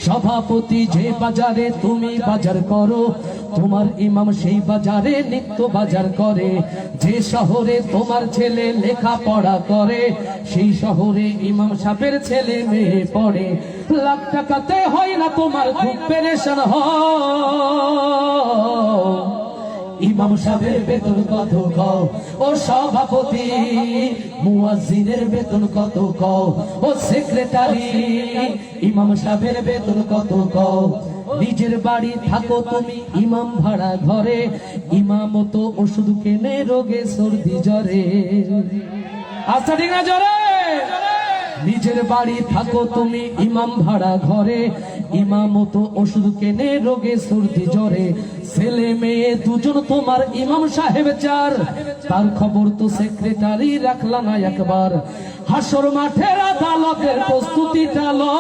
সভাপতি যে বাজারে তুমি বাজার করো, তোমার ইমাম সেই বাজারে নিত্য বাজার করে। যে শহরে তোমার ছেলে লেখাপড়া করে, সেই শহরে ইমাম সাহেবের ছেলে মেয়ে পড়ে। লাখ টাকাতে হয় না তোমার খুব পেরেশান ইমাম সাহেবের বেতন কত কও, ও সভাপতি মুয়াজ্জিনের বেতন কত কও, ও সেক্রেটারি ইমাম সাহেবের বেতন কত কও। নিজের বাড়ি থাকো তুমি ইমাম ভাড়া ঘরে, ইমামত ওষুধ কেনে রোগে সর্দি জ্বরে। আচ্ছা ঠিক না জ্বরে? নিজের বাড়ি থাকো তুমি ইমাম ভাড়া ঘরে, ইমামত ওষুধ কেনে রোগে সর্দি জ্বরে। ছেলে মেয়ে দুজন তোমার ইমাম সাহেব চার, তার খবর তো সেক্রেটারি রাখলা না একবার। হাসর মাঠের আদালতের প্রস্তুতি চালো।